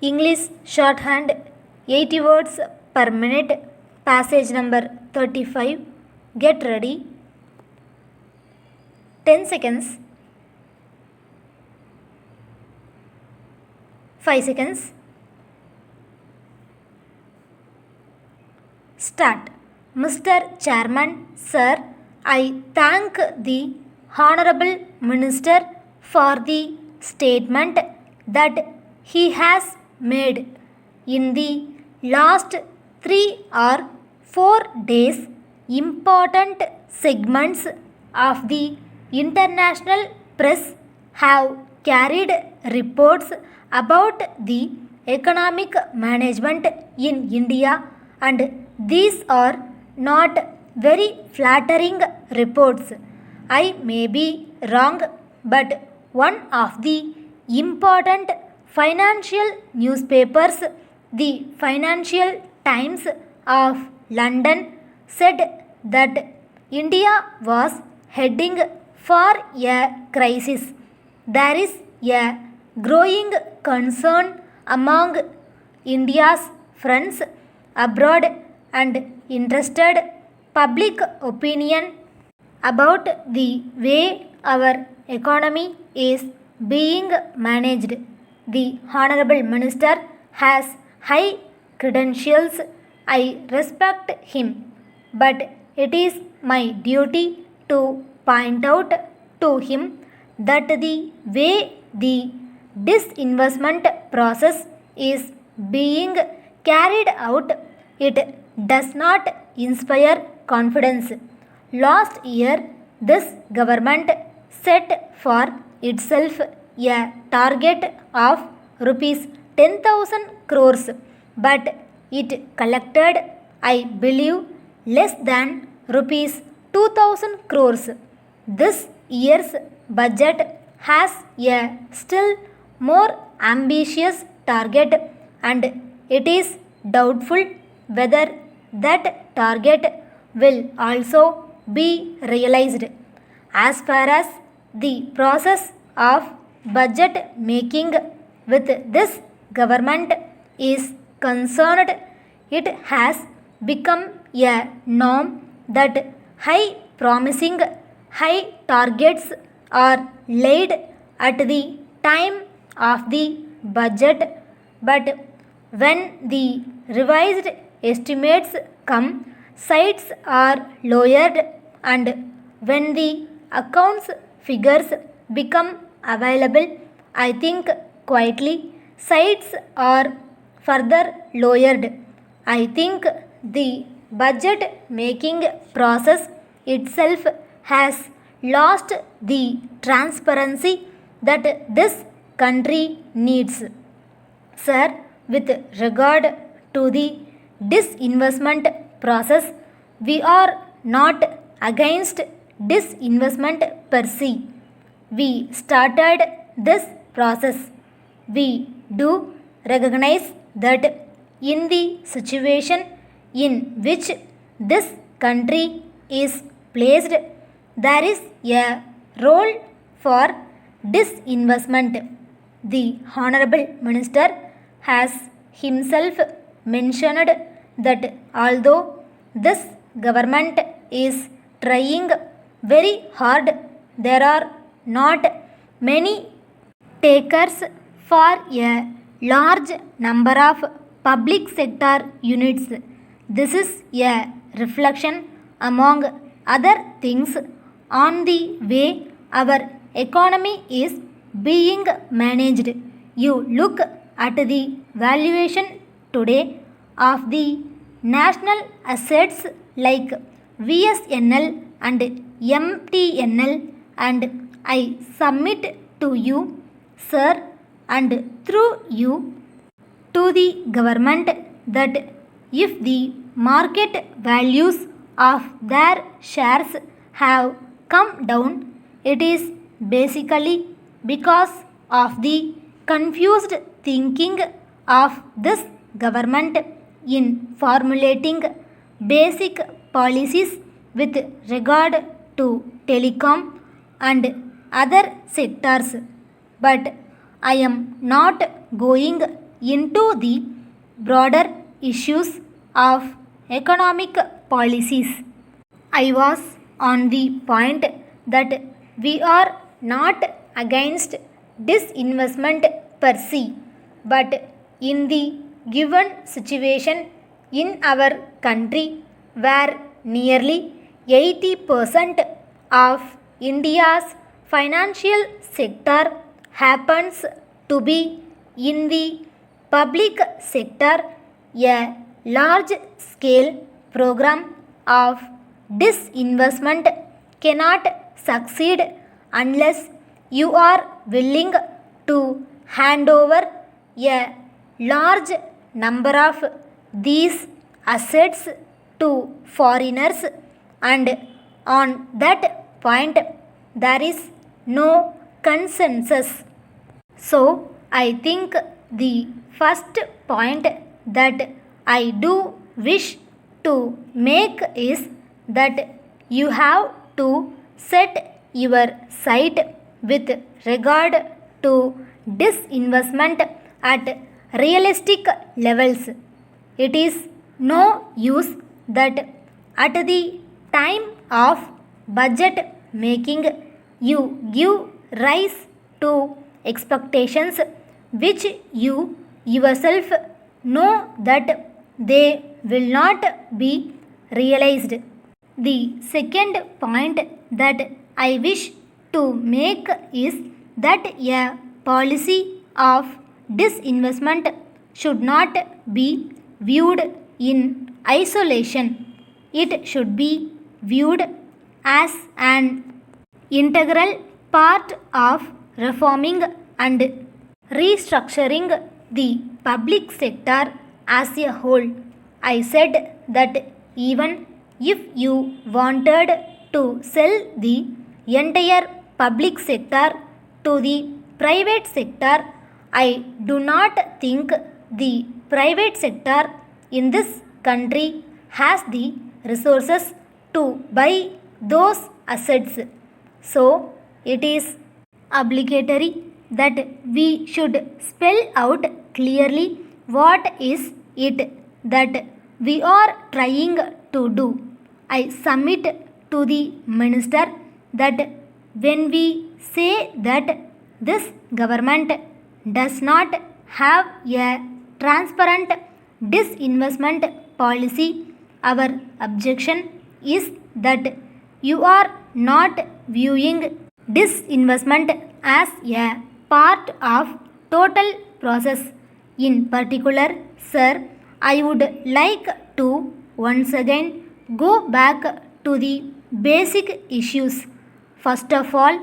English shorthand 80 words per minute, passage number 35. Get ready. 10 seconds. 5 seconds. Start. Mr. Chairman, Sir, I thank the Honorable Minister for the statement that he has made. In the last 3 or 4 days, important segments of the international press have carried reports about the economic management in India, and these are not very flattering reports. I may be wrong, but one of the important financial newspapers, the Financial Times of London, said that India was heading for a crisis. There is a growing concern among India's friends abroad and interested public opinion about the way our economy is being managed. The Honorable Minister has high credentials. I respect him, but it is my duty to point out to him that the way the disinvestment process is being carried out, it does not inspire confidence. Last year, this government set for itself a target of rupees 10,000 crores, but it collected, I believe, less than rupees 2,000 crores. This year's budget has a still more ambitious target, and it is doubtful whether that target will also be realized. As far as the process of budget making with this government is concerned, it has become a norm that high promising high targets are laid at the time of the budget, but when the revised estimates come, sides are lowered, and when the accounts figures become available, I think quietly sides are further lowered. I think the budget making process itself has lost the transparency that this country needs. Sir, with regard to the disinvestment process, we are not against disinvestment per se. We started this process. We do recognize that in the situation in which this country is placed, there is a role for disinvestment. The Honorable Minister has himself mentioned that although this government is trying very hard, there are not many takers for a large number of public sector units. This is a reflection, among other things, on the way our economy is being managed. You look at the valuation today of the national assets like VSNL and MTNL, and I submit to you, sir, and through you to the government, that if the market values of their shares have come down, it is basically because of the confused thinking of this government in formulating basic policies with regard to telecom and other sectors. But I am not going into the broader issues of economic policies. I was on the point that we are not against disinvestment per se, but in the given situation in our country where nearly 80% of India's financial sector happens to be in the public sector, a large scale program of disinvestment cannot succeed unless you are willing to hand over a large number of these assets to foreigners, and on that point there is no consensus. So I think the first point that I do wish to make is that you have to set your sight with regard to disinvestment at realistic levels. It is no use that at the time of budget making you give rise to expectations which you yourself know that they will not be realized. The second point that I wish to make is that a policy of disinvestment should not be viewed in isolation. It should be viewed as an integral part of reforming and restructuring the public sector as a whole. I said that even if you wanted to sell the entire public sector to the private sector, I do not think the private sector in this country has the resources to buy those assets. So it is obligatory that we should spell out clearly what is it that we are trying to do. I submit to the minister that when we say that this government does not have a transparent disinvestment policy, our objection is that you are not viewing disinvestment as a part of total process. In particular, sir, I would like to once again go back to the basic issues. First of all,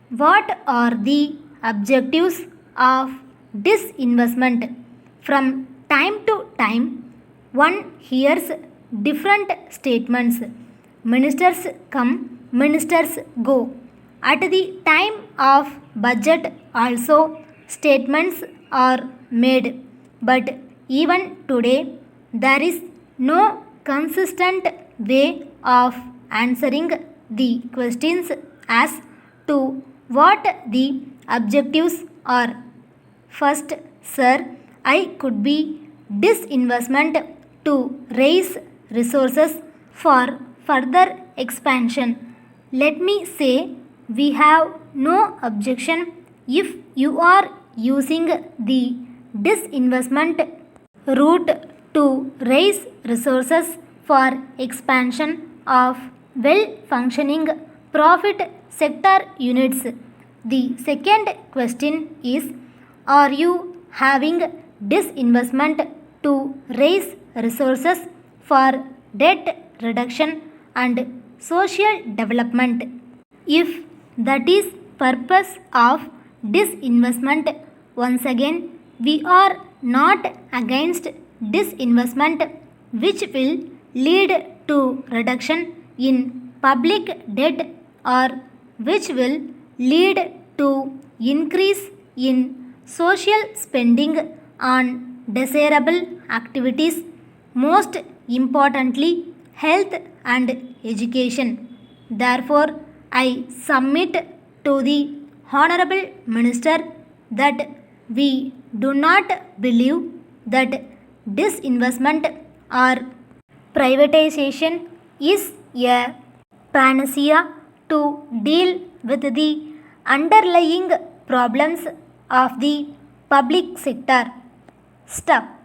what are the objectives of disinvestment? From time to time, one hears different statements. Ministers come, ministers go. At the time of budget also statements are made. But even today, there is no consistent way of answering the questions as to what the objectives are. First, sir, I could be disinvestment to raise resources for further expansion. Let me say we have no objection if you are using the disinvestment route to raise resources for expansion of well-functioning profit sector units. The second question is, are you having disinvestment to raise resources for debt reduction and social development? If that is purpose of disinvestment, once again we are not against disinvestment which will lead to reduction in public debt or which will lead to increase in social spending on desirable activities, most importantly health and education. Therefore, I submit to the Honorable Minister that we do not believe that disinvestment or privatization is a panacea to deal with the underlying problems of the public sector. Step